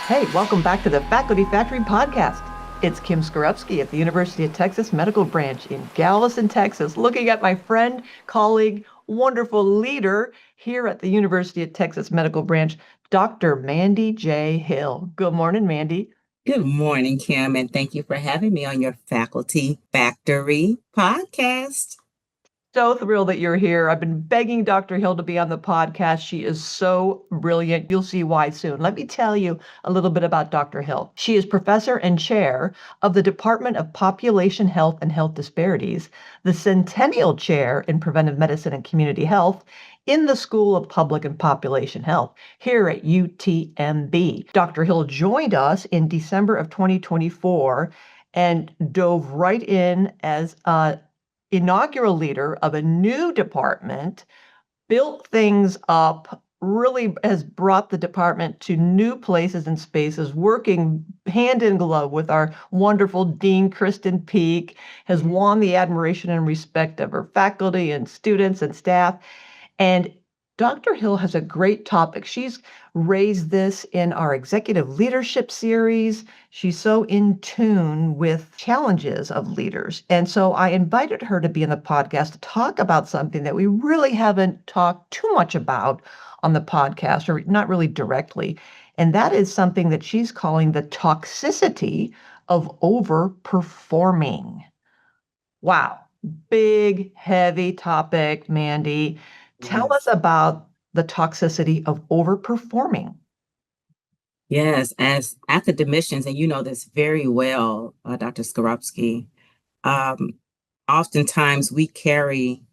Hey, welcome back to the Faculty Factory podcast. It's Kim Skorupski at the University of Texas Medical Branch in Galveston, Texas, looking at my friend, colleague, wonderful leader here at the University of Texas Medical Branch, Dr. Mandy J. Hill. Good morning, Mandy. Good morning, Kim, and thank you for having me on your Faculty Factory podcast. So thrilled that you're here. I've been begging Dr. Hill to be on the podcast. She is so brilliant. You'll see why soon. Let me tell you a little bit about Dr. Hill. She is professor and chair of the Department of Population Health and Health Disparities, the Centennial Chair in Preventive Medicine and Community Health in the School of Public and Population Health here at UTMB. Dr. Hill joined us in December of 2024 and dove right in as a inaugural leader of a new department, built things up, really has brought the department to new places and spaces, working hand in glove with our wonderful Dean Kristen Peak, has won the admiration and respect of her faculty and students and staff. And Dr. Hill has a great topic. She's raised this in our executive leadership series. She's so in tune with challenges of leaders. And so I invited her to be in the podcast to talk about something that we really haven't talked too much about on the podcast, or not really directly. And that is something that she's calling the toxicity of overperforming. Wow, big, heavy topic, Mandy. Tell us about the toxicity of overperforming. Yes, as academicians, and you know this very well, Dr. Skorupski, um, oftentimes we carry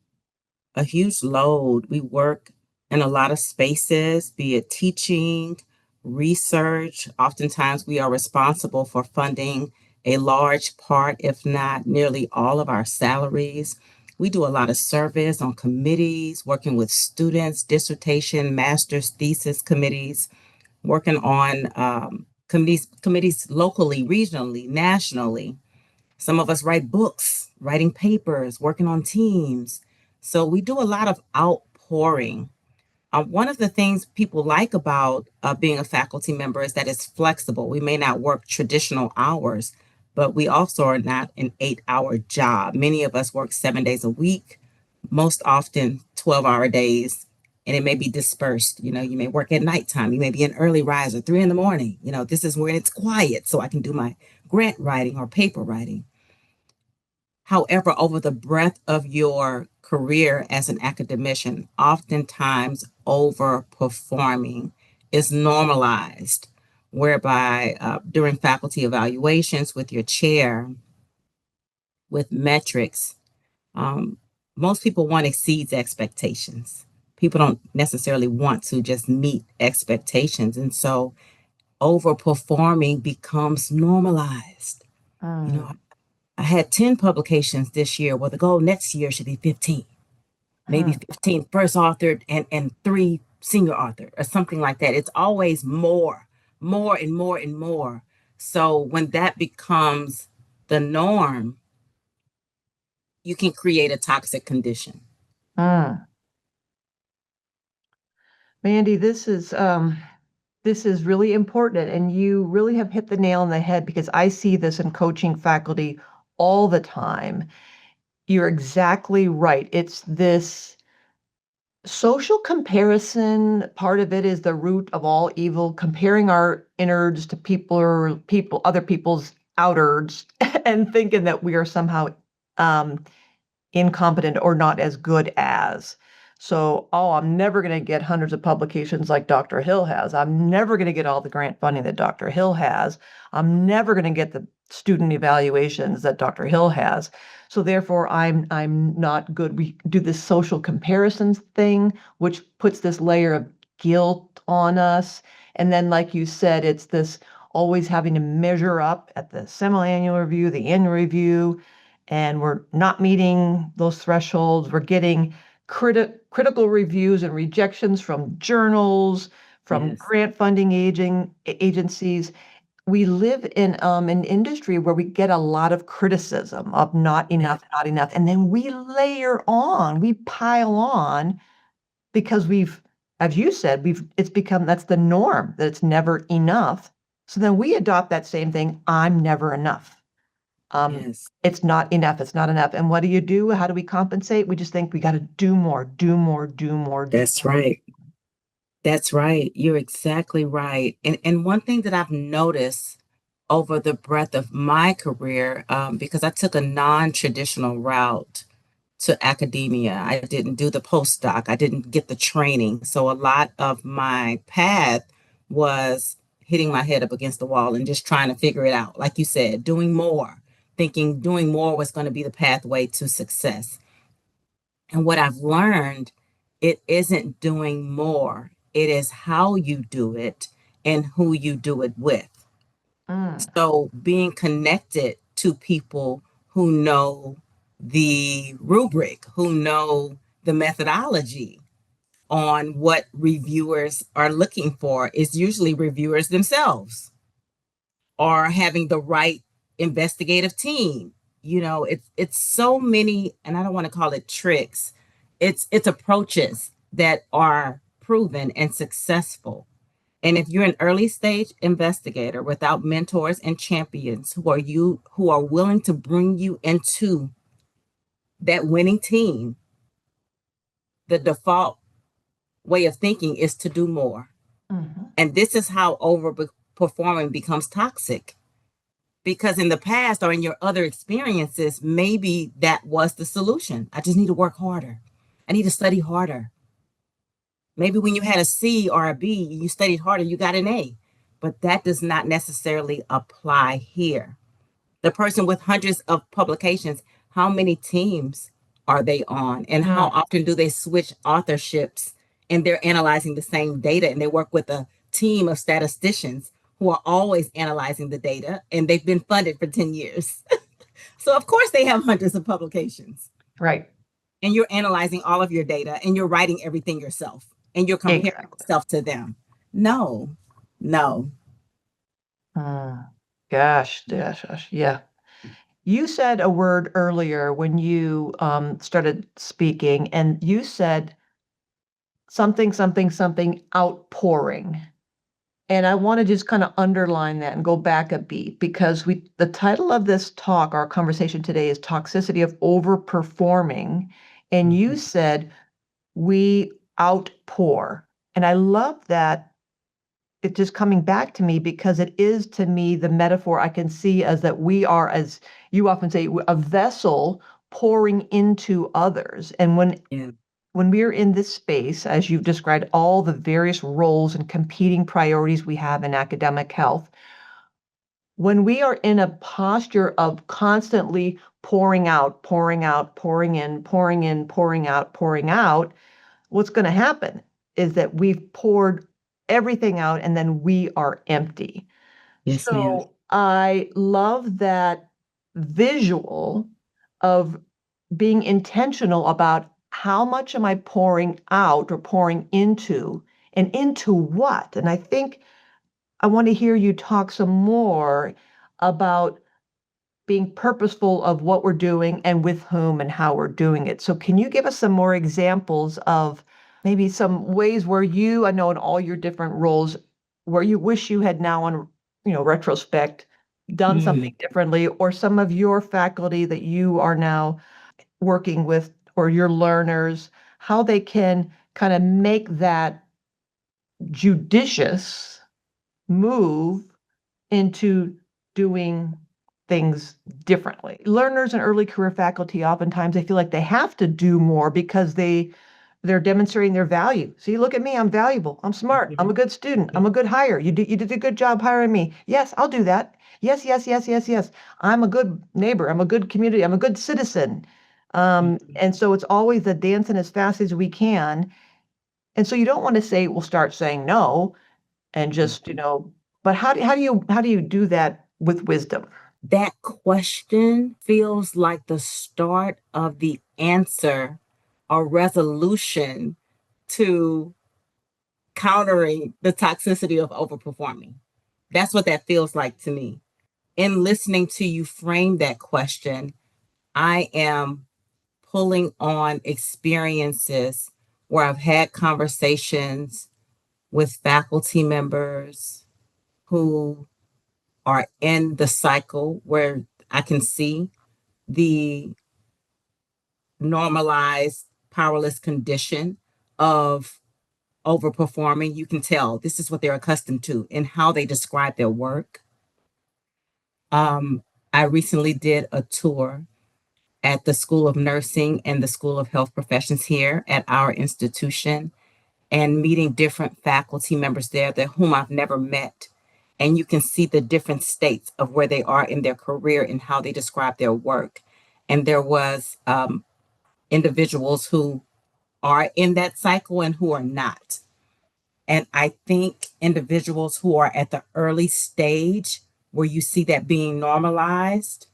a huge load. We work in a lot of spaces, be it teaching, research. Oftentimes we are responsible for funding a large part, if not nearly all of our salaries. We do a lot of service on committees, working with students, dissertation, master's thesis committees, working on committees locally, regionally, nationally. Some of us write books, writing papers, working on teams. So we do a lot of outpouring. One of the things people like about being a faculty member is that it's flexible. We may not work traditional hours, but we also are not an 8-hour job. Many of us work 7 days a week, most often 12-hour days, and it may be dispersed. You know, you may work at nighttime. You may be an early riser, 3 in the morning. You know, this is when it's quiet, so I can do my grant writing or paper writing. However, over the breadth of your career as an academician, oftentimes overperforming is normalized, whereby during faculty evaluations with your chair, with metrics, most people want exceeds expectations. People don't necessarily want to just meet expectations. And so overperforming becomes normalized. You know, I had 10 publications this year. Well, the goal next year should be 15, maybe 15 first authored and 3 senior authored or something like that. It's always more and more and more. So when that becomes the norm, you can create a toxic condition. Mandy, this is really important, and you really have hit the nail on the head, because I see this in coaching faculty all the time. You're exactly right. It's this social comparison. Part of it is the root of all evil, comparing our innards to other people's outards, and thinking that we are somehow incompetent or not as good as. So, I'm never going to get hundreds of publications like Dr. Hill has. I'm never going to get all the grant funding that Dr. Hill has. I'm never going to get the student evaluations that Dr. Hill has. So therefore, I'm not good. We do this social comparisons thing, which puts this layer of guilt on us. And then, like you said, it's this always having to measure up at the semi-annual review, the annual review, and we're not meeting those thresholds. We're getting critical reviews and rejections from journals, from grant funding agencies. We live in an industry where we get a lot of criticism of not enough, and then we pile on, because as you said, it's become, that's the norm, that it's never enough. So then we adopt that same thing. I'm never enough. Yes. It's not enough. It's not enough. And what do? How do we compensate? We just think we got to do more, do more, do more, do That's more. right. That's right. You're exactly right. And one thing that I've noticed over the breadth of my career, because I took a non-traditional route to academia. I didn't do the postdoc. I didn't get the training. So a lot of my path was hitting my head up against the wall and just trying to figure it out. Like you said, doing more, thinking doing more was going to be the pathway to success. And what I've learned, it isn't doing more. It is how you do it and who you do it with. Mm, So being connected to people who know the rubric, who know the methodology on what reviewers are looking for is usually reviewers themselves or having the right investigative team. You know, it's so many, and I don't want to call it tricks. It's approaches that are proven and successful. And if you're an early stage investigator without mentors and champions who are willing to bring you into that winning team, the default way of thinking is to do more. mhm. And this is how overperforming becomes toxic. Because in the past or in your other experiences, maybe that was the solution. I just need to work harder. I need to study harder. Maybe when you had a C or a B, you studied harder, you got an A. But that does not necessarily apply here. The person with hundreds of publications, how many teams are they on? And how Mm, often do they switch authorships and they're analyzing the same data and they work with a team of statisticians who are always analyzing the data and they've been funded for 10 years. So, of course, they have hundreds of publications right. and you're analyzing all of your data and you're writing everything yourself and you're comparing Exactly. yourself to them. No, no. Mm. Gosh. Yeah. You said a word earlier when you started speaking, and you said something outpouring. And I want to just kind of underline that and go back a beat because the title of this talk, our conversation today is Toxicity of Overperforming. And you said we outpour. And I love that it just coming back to me because it is to me the metaphor I can see as that we are, as you often say, a vessel pouring into others. And Yeah. when we're in this space, as you've described, all the various roles and competing priorities we have in academic health, when we are in a posture of constantly pouring out, pouring out, pouring in, pouring out, what's going to happen is that we've poured everything out and then we are empty. Yes, ma'am. So I love that visual of being intentional about how much am I pouring out or pouring into and into what? And I think I want to hear you talk some more about being purposeful of what we're doing and with whom and how we're doing it. So can you give us some more examples of maybe some ways where I know in all your different roles, where you wish you had now on, retrospect, done Mm, something differently, or some of your faculty that you are now working with or your learners, how they can kind of make that judicious move into doing things differently. Learners and early career faculty, oftentimes they feel like they have to do more because they're demonstrating their value. See, look at me, I'm valuable, I'm smart, I'm a good student, I'm a good hire. You did a good job hiring me. Yes, I'll do that. Yes. I'm a good neighbor, I'm a good community, I'm a good citizen. And so it's always the dancing as fast as we can. And so you don't want to say, we'll start saying no and just, but how do you do that with wisdom? that question feels like the start of the answer or resolution to countering the toxicity of overperforming. That's what that feels like to me. In listening to you frame that question, I am pulling on experiences where I've had conversations with faculty members who are in the cycle where I can see the normalized powerless condition of overperforming. You can tell this is what they're accustomed to and how they describe their work. I recently did a tour at the School of Nursing and the School of Health Professions here at our institution, and meeting different faculty members there that whom I've never met. And you can see the different states of where they are in their career and how they describe their work. And there was individuals who are in that cycle and who are not. And I think individuals who are at the early stage where you see that being normalized,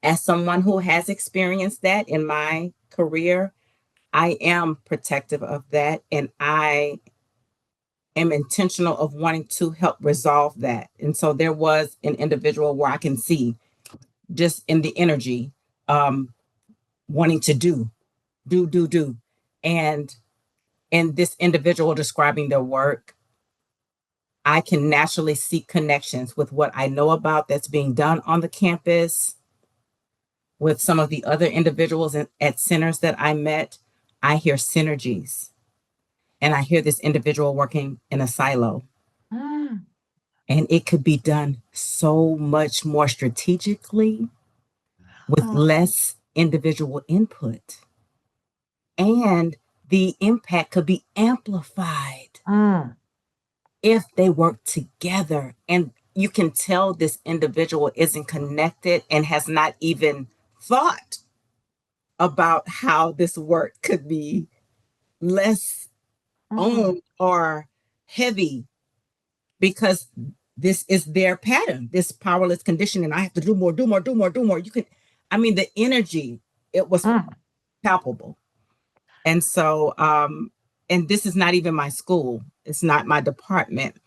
as someone who has experienced that in my career, I am protective of that, and I am intentional of wanting to help resolve that. And so there was an individual where I can see just in the energy, wanting to do. And in this individual describing their work, I can naturally see connections with what I know about that's being done on the campus, with some of the other individuals at centers that I met. I hear synergies, and I hear this individual working in a silo. Mm. And it could be done so much more strategically with Oh. less individual input. And the impact could be amplified Mm. if they work together. And you can tell this individual isn't connected and has not even thought about how this work could be less Mm. owned or heavy, because this is their pattern, this powerless condition, and I have to do more, do more, do more, do more. You can, I mean, the energy, it was Mm. palpable. And so, and this is not even my school, it's not my department,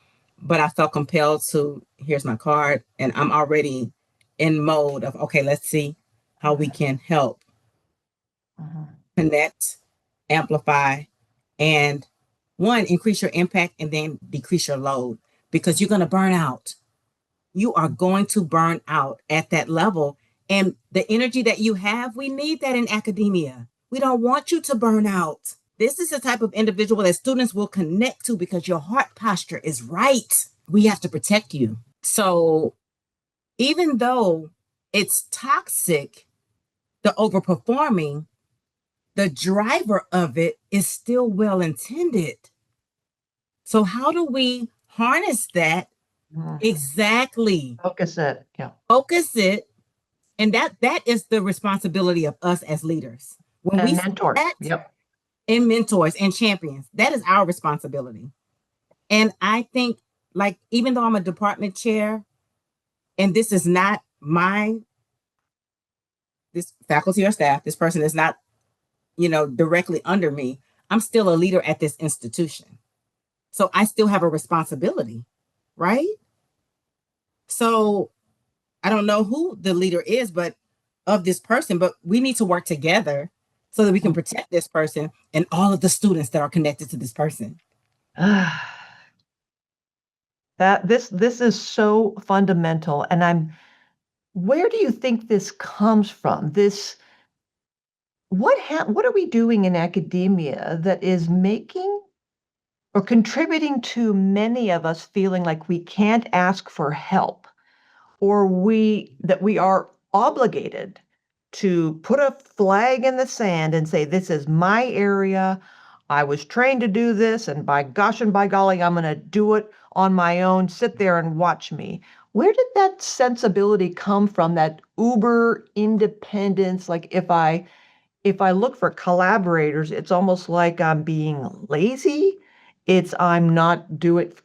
but I felt compelled to, here's my card, and I'm already in mode of, okay, let's see how we can help Mhm. connect, amplify, and one, increase your impact and then decrease your load, because you're going to burn out. You are going to burn out at that level. And the energy that you have, we need that in academia. We don't want you to burn out. This is the type of individual that students will connect to because your heart posture is right. We have to protect you. So even though it's toxic, the overperforming, the driver of it is still well intended. So how do we harness that? Mhm. Exactly. Focus it. Yeah. Focus it. And that is the responsibility of us as leaders. When we And see mentors. that, Yep. and mentors and champions, that is our responsibility. And I think, like, even though I'm a department chair, and this is not this faculty or staff, this person is not, directly under me, I'm still a leader at this institution. So I still have a responsibility, right? So I don't know who the leader is, but of this person, but we need to work together so that we can protect this person and all of the students that are connected to this person. That this is so fundamental, and where do you think this comes from? What are we doing in academia that is making or contributing to many of us feeling like we can't ask for help, or we are obligated to put a flag in the sand and say, this is my area. I was trained to do this, and by gosh and by golly, I'm going to do it on my own. Sit there and watch me. Where did that sensibility come from, that uber independence? Like if I look for collaborators, it's almost like I'm being lazy. It's I'm not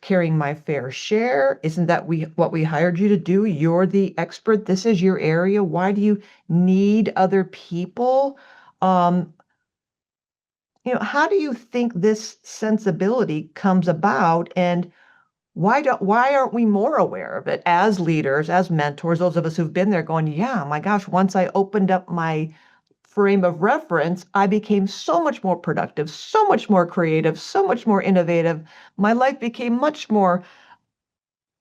carrying my fair share. Isn't that what we hired you to do? You're the expert. This is your area. Why do you need other people? Um, how do you think this sensibility comes about, and why aren't we more aware of it as leaders, as mentors, those of us who've been there going, yeah, my gosh, once I opened up my frame of reference, I became so much more productive, so much more creative, so much more innovative. My life became much more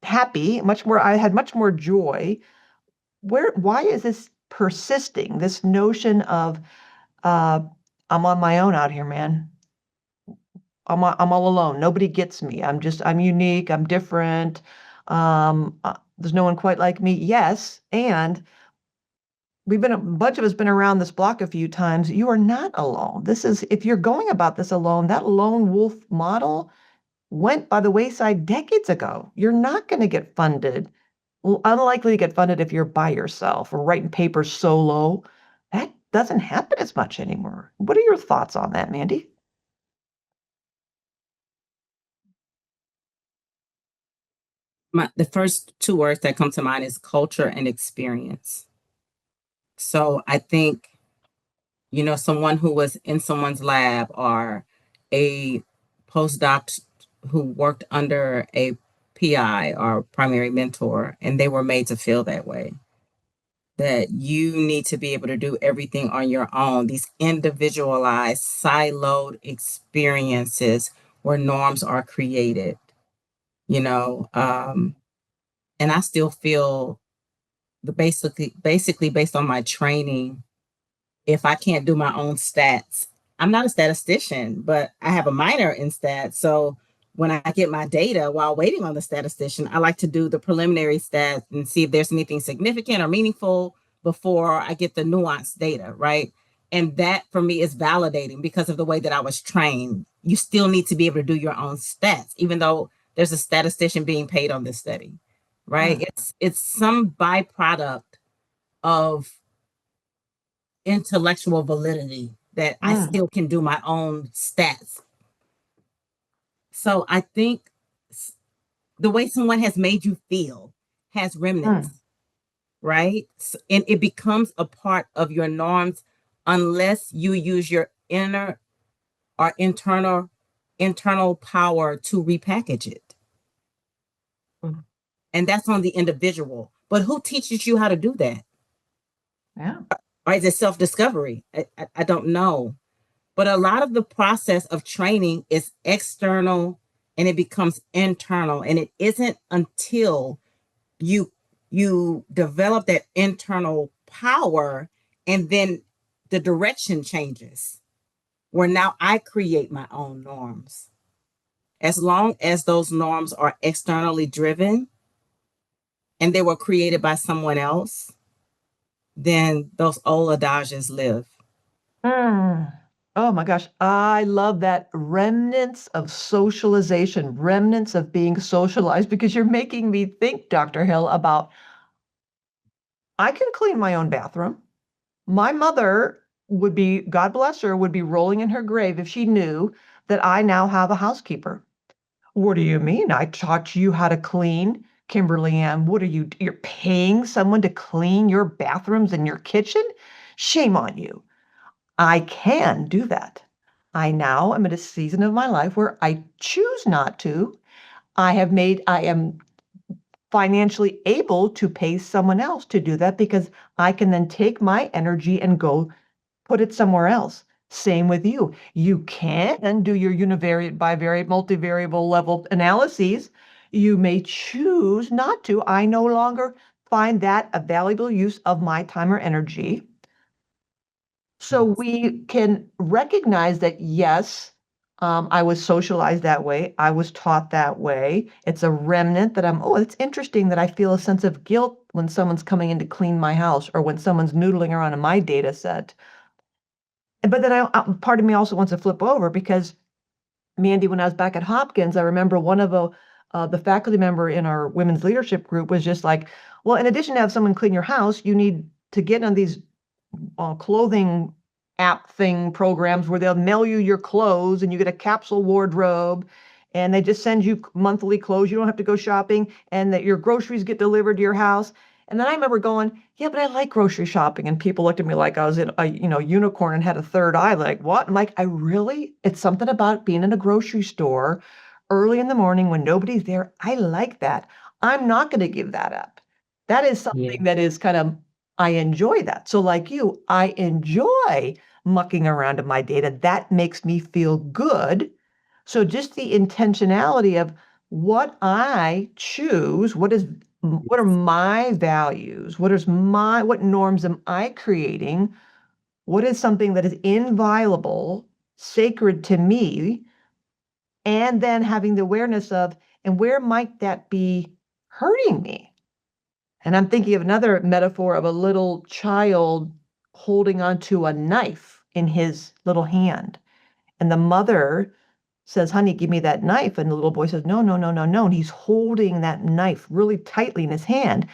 happy, I had much more joy. Why is this persisting? This notion of, uh, I'm on my own out here, man. I'm all alone. Nobody gets me. I'm unique. I'm different. There's no one quite like me. Yes. And a bunch of us been around this block a few times. You are not alone. If you're going about this alone, that lone wolf model went by the wayside decades ago. You're not going to get funded. Unlikely to get funded if you're by yourself or writing papers solo. That doesn't happen as much anymore. What are your thoughts on that, Mandy? The first two words that come to mind is culture and experience. So I think, someone who was in someone's lab or a postdoc who worked under a PI or primary mentor, and they were made to feel that way, that you need to be able to do everything on your own. These individualized, siloed experiences where norms are created, and I still feel basically based on my training, if I can't do my own stats, I'm not a statistician, but I have a minor in stats. So when I get my data while waiting on the statistician, I like to do the preliminary stats and see if there's anything significant or meaningful before I get the nuanced data, right? And that for me is validating because of the way that I was trained. You still need to be able to do your own stats, even though there's a statistician being paid on this study, right? Mm. It's some byproduct of intellectual validity that I Mm. still can do my own stats. So I think the way someone has made you feel has remnants, Mm. right? And it becomes a part of your norms unless you use your inner or internal power to repackage it. Mm. And that's on the individual. But who teaches you how to do that? Yeah. Or is it self-discovery? I don't know. But a lot of the process of training is external and it becomes internal. And it isn't until you develop that internal power and then the direction changes, where now I create my own norms. As long as those norms are externally driven and they were created by someone else, then those old adages live. Mm. Oh my gosh, I love that remnants of socialization, remnants of being socialized, because you're making me think, Dr. Hill, about I can clean my own bathroom. My mother would be, God bless her, would be rolling in her grave if she knew that I now have a housekeeper. What do you mean? I taught you how to clean, Kimberly Ann. You're paying someone to clean your bathrooms and your kitchen? Shame on you. I can do that. I now am at a season of my life where I choose not to. I am financially able to pay someone else to do that because I can then take my energy and go put it somewhere else. Same with you. You can do your univariate, bivariate, multivariable level analyses. You may choose not to. I no longer find that a valuable use of my time or energy. So we can recognize that, yes, I was socialized that way. I was taught that way. It's a remnant that it's interesting that I feel a sense of guilt when someone's coming in to clean my house or when someone's noodling around in my data set. But then part of me also wants to flip over because, Mandy, when I was back at Hopkins, I remember one of the faculty member in our women's leadership group was just like, well, in addition to have someone clean your house, you need to get on these clothing app thing programs where they'll mail you your clothes and you get a capsule wardrobe and they just send you monthly clothes. You don't have to go shopping and that your groceries get delivered to your house. And then I remember going, yeah, but I like grocery shopping. And people looked at me like I was in a unicorn and had a third eye. Like, what? I'm like, it's something about being in a grocery store early in the morning when nobody's there. I like that. I'm not going to give that up. That is Yeah. something that is kind of, I enjoy that. So like you, I enjoy mucking around in my data. That makes me feel good. So just the intentionality of what I choose, what are my values? What norms am I creating? What is something that is inviolable, sacred to me? And then having the awareness of, and where might that be hurting me? And I'm thinking of another metaphor of a little child holding onto a knife in his little hand. And the mother says, honey, give me that knife. And the little boy says, no, no, no, no, no. And he's holding that knife really tightly in his hand.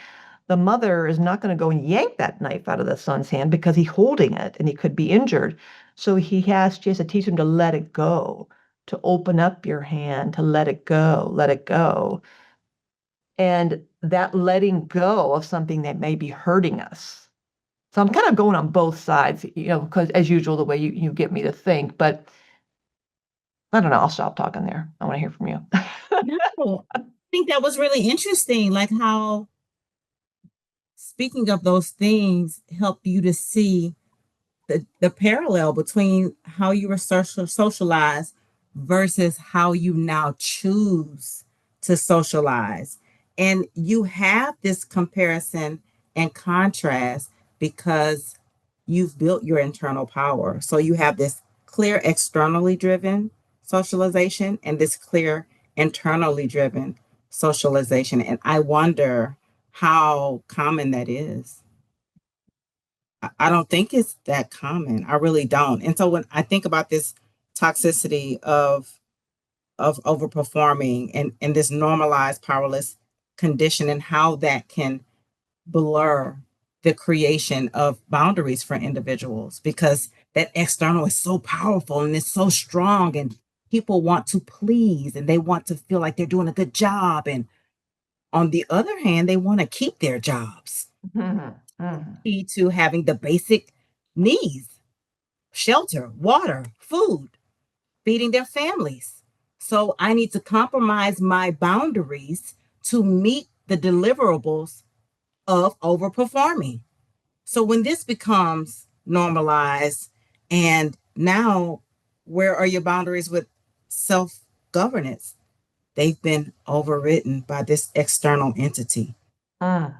The mother is not going to go and yank that knife out of the son's hand because he's holding it and he could be injured. So she has to teach him to let it go, to open up your hand, to let it go, let it go. And that letting go of something that may be hurting us. So I'm kind of going on both sides, because as usual, the way you get me to think, but I don't know. I'll stop talking there. I want to hear from you. No, I think that was really interesting, like how speaking of those things help you to see the parallel between how you were socialized versus how you now choose to socialize. And you have this comparison and contrast because you've built your internal power. So you have this clear externally driven socialization and this clear internally driven socialization. And I wonder how common that is. I don't think it's that common. I really don't. And so when I think about this toxicity of overperforming and this normalized powerless condition and how that can blur the creation of boundaries for individuals because that external is so powerful and it's so strong and people want to please and they want to feel like they're doing a good job. And on the other hand, they want to keep their jobs. Mhm, mhm. Key to having the basic needs: shelter, water, food, feeding their families. So I need to compromise my boundaries to meet the deliverables of overperforming. So when this becomes normalized, and now where are your boundaries with self governance? They've been overridden by this external entity. Mm.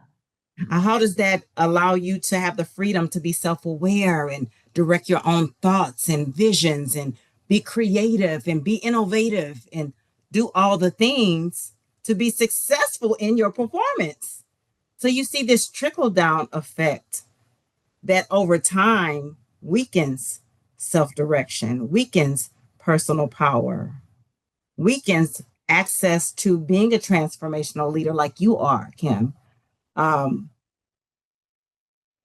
How does that allow you to have the freedom to be self aware and direct your own thoughts and visions and be creative and be innovative and do all the things to be successful in your performance? So you see this trickle down effect that over time weakens self direction, weakens personal power, weakens access to being a transformational leader like you are, Kim. Um,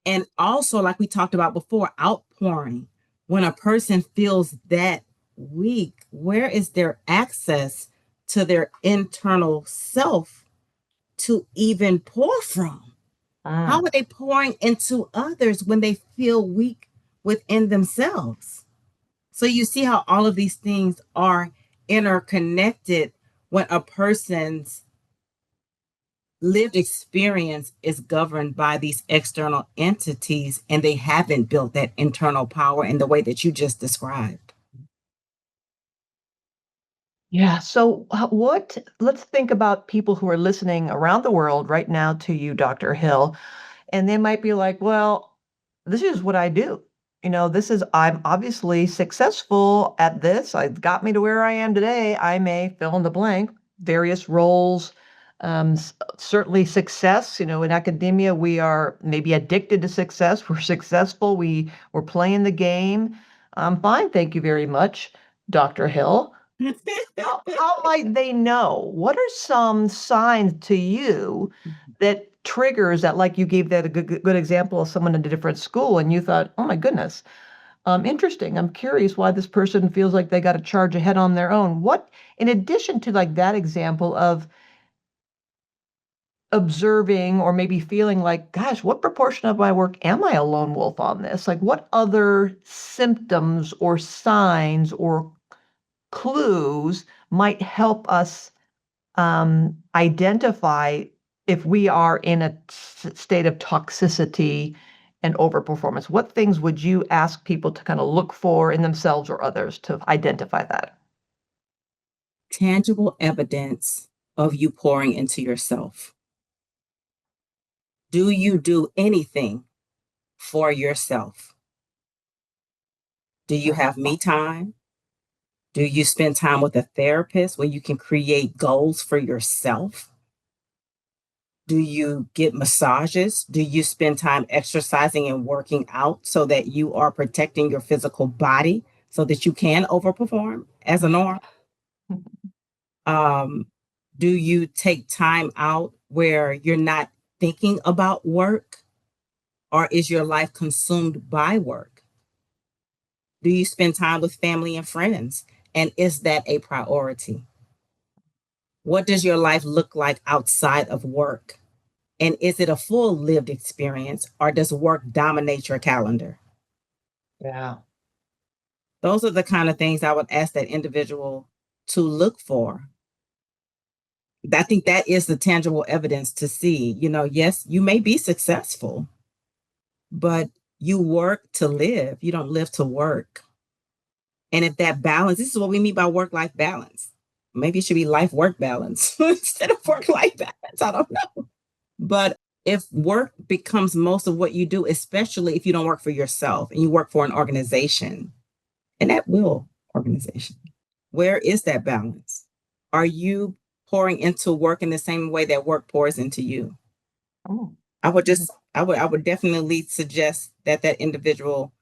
And also, like we talked about before, outpouring. When a person feels that weak, where is their access to their internal self to even pour from? How Mm. are they pouring into others when they feel weak within themselves? So you see how all of these things are interconnected when a person's lived experience is governed by these external entities and they haven't built that internal power in the way that you just described. Yeah. So, let's think about people who are listening around the world right now to you, Dr. Hill, and they might be like, well, this is what I do. I'm obviously successful at this. It got me to where I am today. I may fill in the blank, various roles. Certainly success, in academia, we are maybe addicted to success. We're successful. We're playing the game. I'm fine. Thank you very much, Dr. Hill. How might they know? What are some signs to you that triggers that, like you gave that a good example of someone in a different school, and you thought, oh my goodness, interesting. I'm curious why this person feels like they got to charge ahead on their own. What, in addition to like that example of observing or maybe feeling like, gosh, what proportion of my work am I a lone wolf on this? Like, what other symptoms or signs or clues might help us identify if we are in a state of toxicity and overperformance? What things would you ask people to kind of look for in themselves or others to identify that? Tangible evidence of you pouring into yourself? Do you do anything for yourself? Do you have me time? Do you spend time with a therapist where you can create goals for yourself? Do you get massages? Do you spend time exercising and working out so that you are protecting your physical body so that you can overperform as a norm? Um, do you take time out where you're not thinking about work, or is your life consumed by work? Do you spend time with family and friends? And is that a priority? What does your life look like outside of work? And is it a full lived experience, or does work dominate your calendar? Yeah. Those are the kind of things I would ask that individual to look for. I think that is the tangible evidence to see, yes, you may be successful, but you work to live. You don't live to work. And if that balance, this is what we mean by work life balance. Maybe it should be life work balance instead of work life balance. I don't know. But if work becomes most of what you do, especially if you don't work for yourself and you work for an organization, and that will organization, where is that balance? Are you pouring into work in the same way that work pours into you? Oh. I would definitely suggest that that individual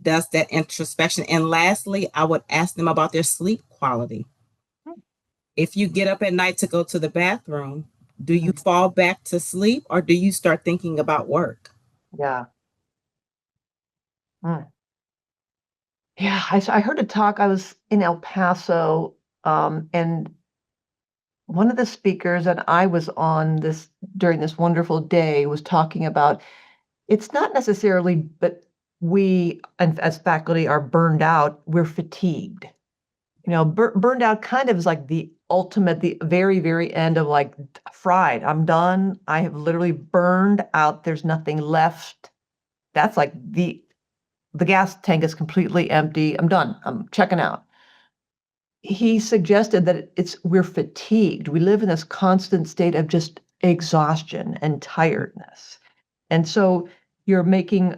does that introspection. And lastly, I would ask them about their sleep quality. If you get up at night to go to the bathroom, do you fall back to sleep, or do you start thinking about work? Yeah. Mm. Yeah, I heard a talk. I was in El Paso, and one of the speakers that I was on this during this wonderful day was talking about it's not necessarily, but we, and as faculty, are burned out. We're fatigued. Burned out kind of is like the ultimate, the very, very end of like fried. I'm done. I have literally burned out. There's nothing left. That's like the gas tank is completely empty. I'm done. I'm checking out. He suggested that we're fatigued. We live in this constant state of just exhaustion and tiredness. And so you're making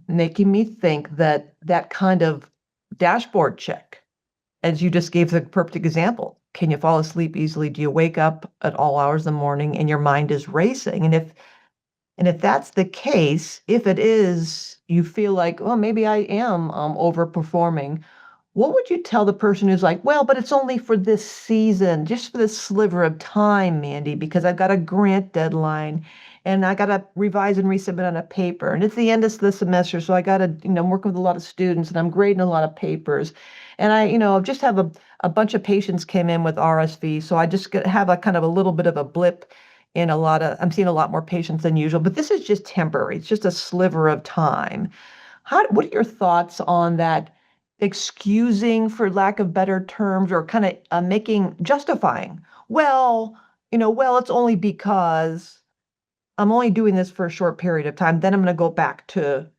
me think that that kind of dashboard check, as you just gave the perfect example. Can you fall asleep easily? Do you wake up at all hours of the morning and your mind is racing? And if that's the case, if it is, you feel like, well, maybe I am overperforming. What would you tell the person who's like, well, but it's only for this season, just for this sliver of time, Mandy, because I've got a grant deadline and I got to revise and resubmit on a paper. And it's the end of the semester. So I got to, I'm working with a lot of students and I'm grading a lot of papers. And I, just have a bunch of patients came in with RSV. So I just have a kind of a little bit of a blip I'm seeing a lot more patients than usual, but this is just temporary. It's just a sliver of time. What are your thoughts on that excusing, for lack of better terms, or kind of justifying? Well, it's only because I'm only doing this for a short period of time. Then I'm going to go back to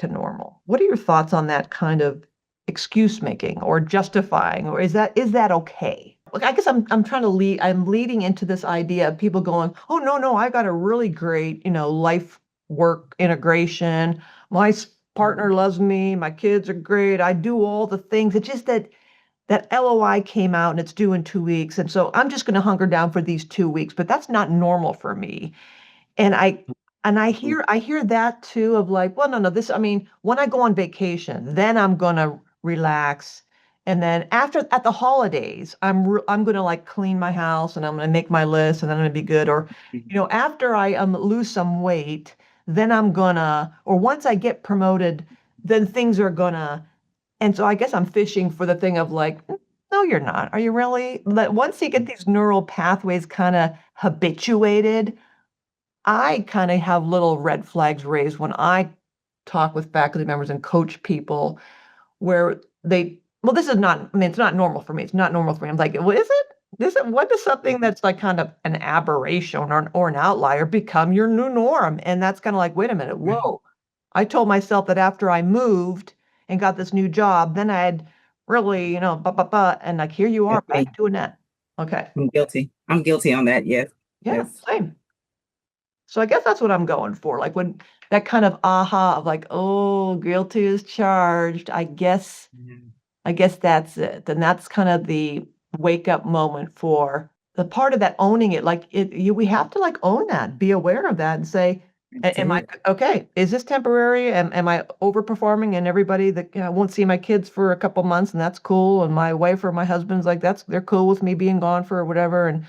normal. What are your thoughts on that kind of excuse making or justifying, or is that okay? Look, I guess I'm trying to lead. I'm leading into this idea of people going, oh no, I got a really great life work integration. My partner loves me. My kids are great. I do all the things. It's just that LOI came out and it's due in 2 weeks, and so I'm just going to hunker down for these 2 weeks. But that's not normal for me. And I hear that too of like, well, no, this, I mean, when I go on vacation, then I'm gonna relax. And then after at the holidays, I'm gonna like clean my house and I'm gonna make my list and then I'm gonna be good. Or, after I lose some weight, then or once I get promoted, then things are gonna. And so I guess I'm fishing for the thing of like, no, you're not. Are you really? But once you get these neural pathways kind of habituated, I kind of have little red flags raised when I talk with faculty members and coach people where this is not, I mean, it's not normal for me. It's not normal for me. I'm like, well, is it? What does something that's like kind of an aberration or an outlier become your new norm? And that's kind of like, wait a minute, whoa. I told myself that after I moved and got this new job, then I'd really, and like, here you are Guilty. back doing that. Okay. I'm guilty. I'm guilty on that. Yes. Yeah, Yes. same. So I guess that's what I'm going for. Like when that kind of aha of like, oh, guilty is charged. I guess that's it. And that's kind of the wake up moment for the part of that owning it. Like we have to like own that, be aware of that and say, That's am I it. okay? Is this temporary? Am I overperforming? And everybody that won't see my kids for a couple months and that's cool. And my wife or my husband's like, they're cool with me being gone for whatever. And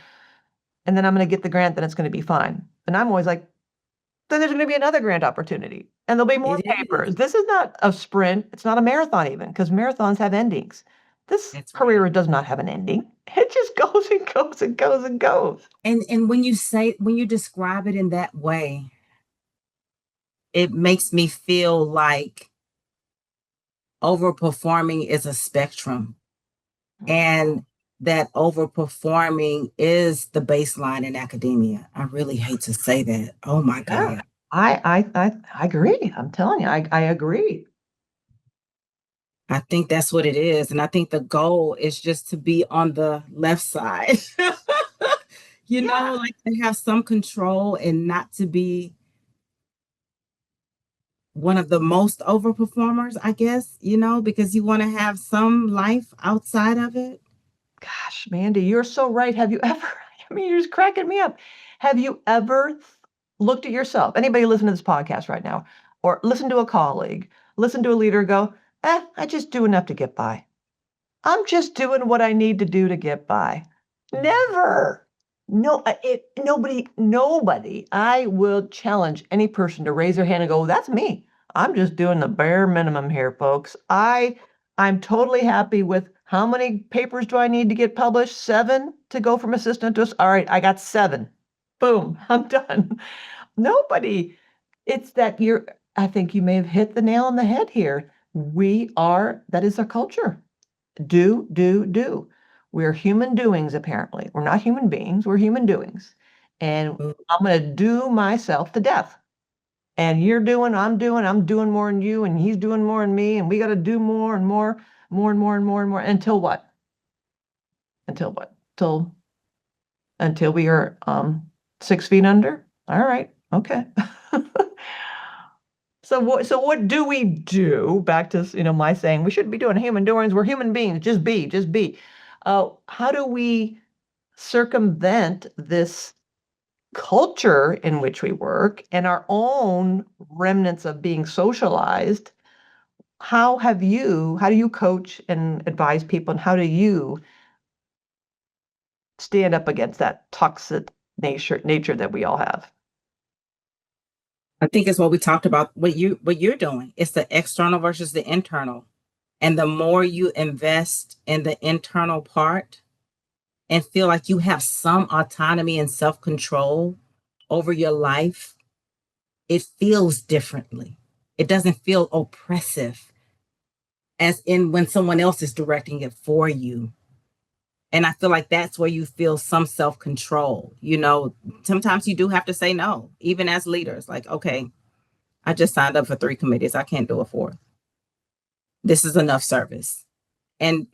then I'm going to get the grant, then it's going to be fine. And I'm always like, then there's going to be another grant opportunity and there'll be more It is. papers. This is not a sprint. It's not a marathon even because marathons have endings. This That's career right. does not have an ending. It just goes and goes and goes and goes. And when you describe it in that way, it makes me feel like overperforming is a spectrum, and that overperforming is the baseline in academia. I really hate to say that. Oh my Yeah, God. I agree. I'm telling you, I agree. I think that's what it is. And I think the goal is just to be on the left side, Yeah. like to have some control and not to be one of the most overperformers, I guess, because you want to have some life outside of it. Gosh, Mandy, you're so right. Have you ever, I mean, you're just cracking me up. Have you ever looked at yourself, anybody listening to this podcast right now, or listen to a colleague, listen to a leader go, I just do enough to get by. I'm just doing what I need to do to get by. Never. No, nobody. I will challenge any person to raise their hand and go, that's me. I'm just doing the bare minimum here, folks. I'm totally happy with how many papers do I need to get published? 7 to go from assistant to, all right, I got 7. Boom, I'm done. Nobody. It's that I think you may have hit the nail on the head here. That is our culture. Do, do, do. We're human doings, apparently. We're not human beings, we're human doings. And I'm going to do myself to death. And I'm doing more than you, and he's doing more than me, and we got to do more and more, more and more and more and more. Until what? Until what? Until we are 6 feet under? All right, okay. So what do we do? Back to my saying we shouldn't be doing human doings. We're human beings. Just be, just be. How do we circumvent this culture in which we work and our own remnants of being socialized? How do you coach and advise people, and how do you stand up against that toxic nature that we all have? I think it's what we talked about, what you're doing. It's the external versus the internal. And the more you invest in the internal part and feel like you have some autonomy and self-control over your life, it feels differently. It doesn't feel oppressive as in when someone else is directing it for you. And I feel like that's where you feel some self-control. Sometimes you do have to say no, even as leaders, like, okay, I just signed up for 3 committees. I can't do a 4th. This is enough service. And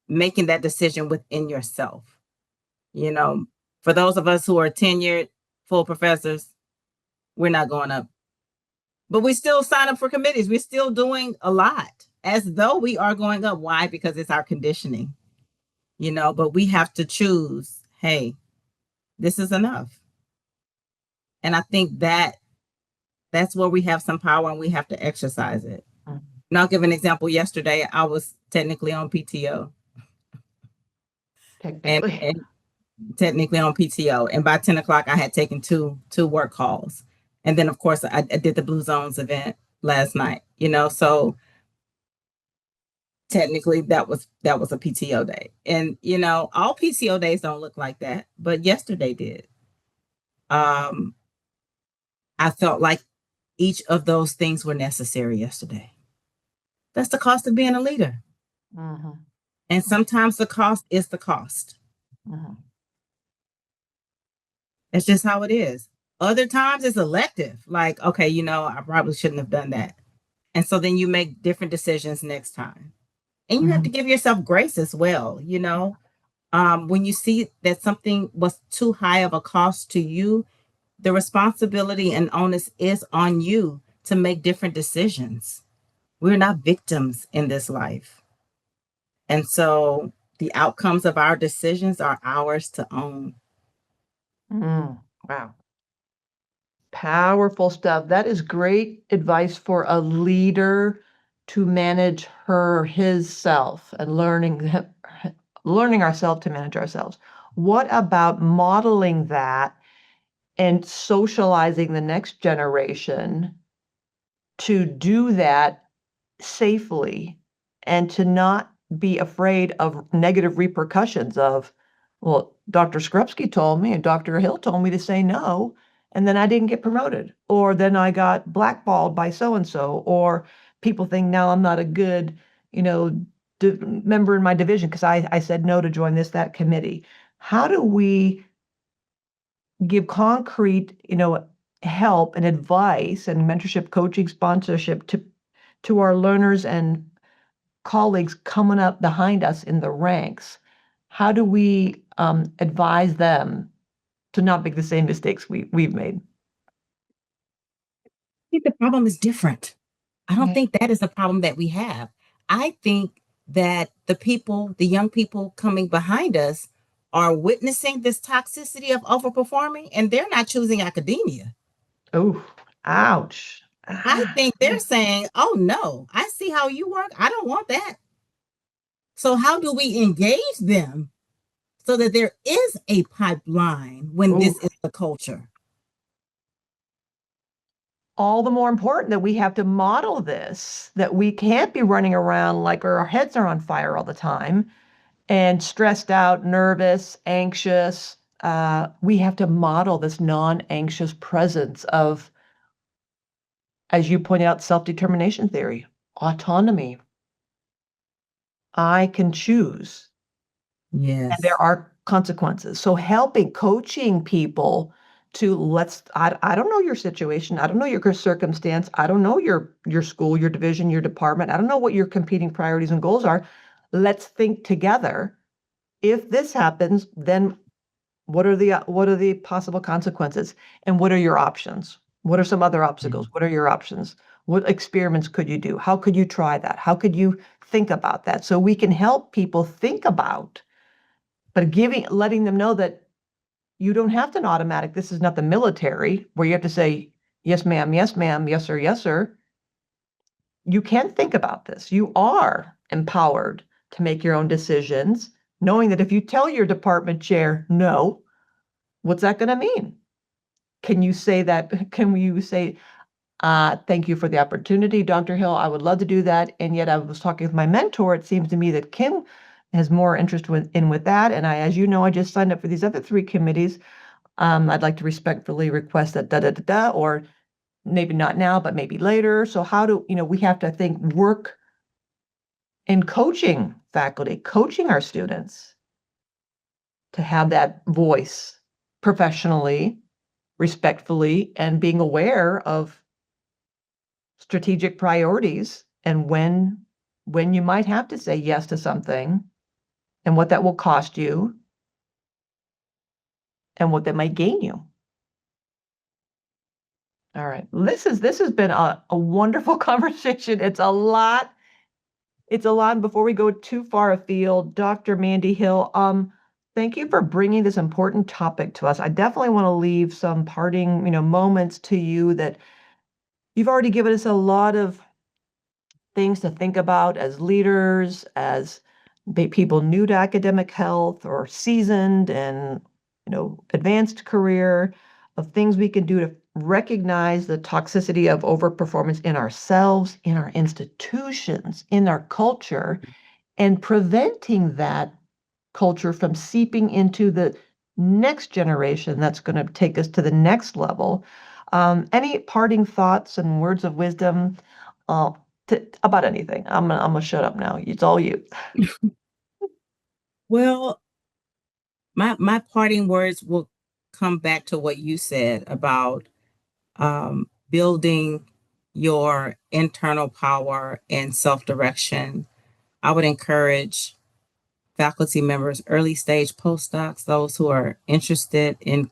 making that decision within yourself. For those of us who are tenured, full professors, we're not going up. But we still sign up for committees. We're still doing a lot as though we are going up. Why? Because it's our conditioning, but we have to choose, hey, this is enough. And I think that's where we have some power and we have to exercise it. Mhm. And I'll give an example. Yesterday, I was technically on PTO. Technically. And technically on PTO. And by 10 o'clock, I had taken two work calls. And then, of course, I did the Blue Zones event last night, so technically that was a PTO day. And, all PTO days don't look like that, but yesterday did. I felt like each of those things were necessary yesterday. That's the cost of being a leader. Mhm, And sometimes the cost is the cost. mhm. It's just how it is. Other times it's elective. Like, okay, I probably shouldn't have done that. And so then you make different decisions next time. And you have to Mhm. give yourself grace as well. When you see that something was too high of a cost to you, the responsibility and onus is on you to make different decisions. We're not victims in this life. And so the outcomes of our decisions are ours to own. Wow. Powerful stuff. That is great advice for a leader to manage his self and learning ourselves to manage ourselves. What about modeling that and socializing the next generation to do that safely and to not be afraid of negative repercussions of, well, Dr. Skrupski told me and Dr. Hill told me to say no, and then I didn't get promoted, or then I got blackballed by so and so, or people think now I'm not a good, you know, member in my division because I said no to join that committee. How do we give concrete, help and advice and mentorship, coaching, sponsorship to our learners and colleagues coming up behind us in the ranks? How do we advise them to not make the same mistakes we've made? I think the problem is different. I don't Yeah. think that is a problem that we have. I think that the young people coming behind us are witnessing this toxicity of overperforming and they're not choosing academia. Oh, ouch. I Ah, think they're saying, oh no, I see how you work. I don't want that. So, how do we engage them so that there is a pipeline when oh, this is the culture? all the more important that we have to model this, that we can't be running around like our heads are on fire all the time and stressed out, nervous, anxious. We have to model this non-anxious presence of, as you point out, self-determination theory, autonomy. I can choose, and there Yes. are consequences. So helping, coaching people to I don't know your situation. I don't know your circumstance. I don't know your school, your division, your department. I don't know what your competing priorities and goals are. Let's think together. If this happens, then what are the possible consequences? And what are your options? What are some other obstacles? What are your options? What experiments could you do? How could you try that? How could you think about that? So we can help people think about, but letting them know that you don't have to an automatic. This is not the military where you have to say, yes, ma'am, yes, sir. You can think about this. You are empowered to make your own decisions, knowing that if you tell your department chair no, what's that going to mean? Can you say that? Can you say, thank you for the opportunity, Dr. Hill? I would love to do that. And yet I was talking with my mentor. It seems to me that Kim has more interest with that. And as you know, I just signed up for these other three committees. I'd like to respectfully request that or maybe not now, but maybe later. So we have to work in coaching faculty, coaching our students to have that voice professionally, respectfully, and being aware of strategic priorities and when you might have to say yes to something and what that will cost you and what that might gain you. All right. This has been a wonderful conversation. It's a lot. It's a lot. Before we go too far afield, Dr. Mandy Hill, thank you for bringing this important topic to us. I definitely want to leave some parting, moments to you that you've already given us a lot of things to think about as leaders, as people new to academic health or seasoned and advanced career, of things we can do to recognize the toxicity of overperformance in ourselves, in our institutions, in our culture, and preventing that culture from seeping into the next generation that's going to take us to the next level. Any parting thoughts and words of wisdom uh, about anything? I'm gonna shut up now. It's all you. Well, my parting words will come back to what you said about building your internal power and self direction. I would encourage faculty members, early stage postdocs, those who are interested in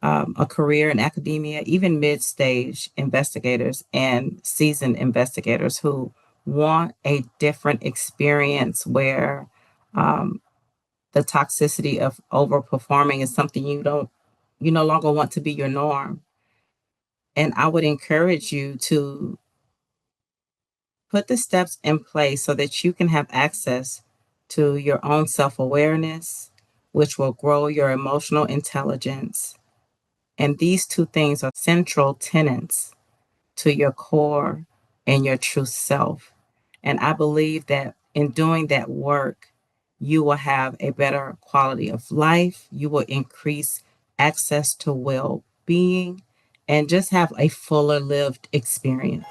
a career in academia, even mid-stage investigators and seasoned investigators who want a different experience where the toxicity of overperforming is something you no longer want to be your norm. And I would encourage you to put the steps in place so that you can have access to your own self-awareness, which will grow your emotional intelligence. And these two things are central tenets to your core and your true self. And I believe that in doing that work, you will have a better quality of life. You will increase access to well being and just have a fuller lived experience.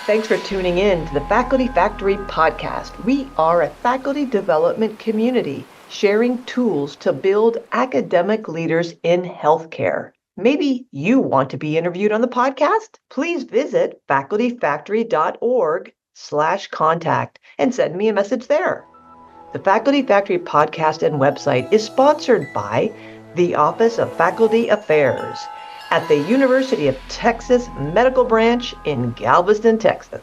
Thanks for tuning in to the Faculty Factory podcast. We are a faculty development community sharing tools to build academic leaders in healthcare. Maybe you want to be interviewed on the podcast? Please visit facultyfactory.org/contact and send me a message there. The Faculty Factory podcast and website is sponsored by the Office of Faculty Affairs at the University of Texas Medical Branch in Galveston, Texas.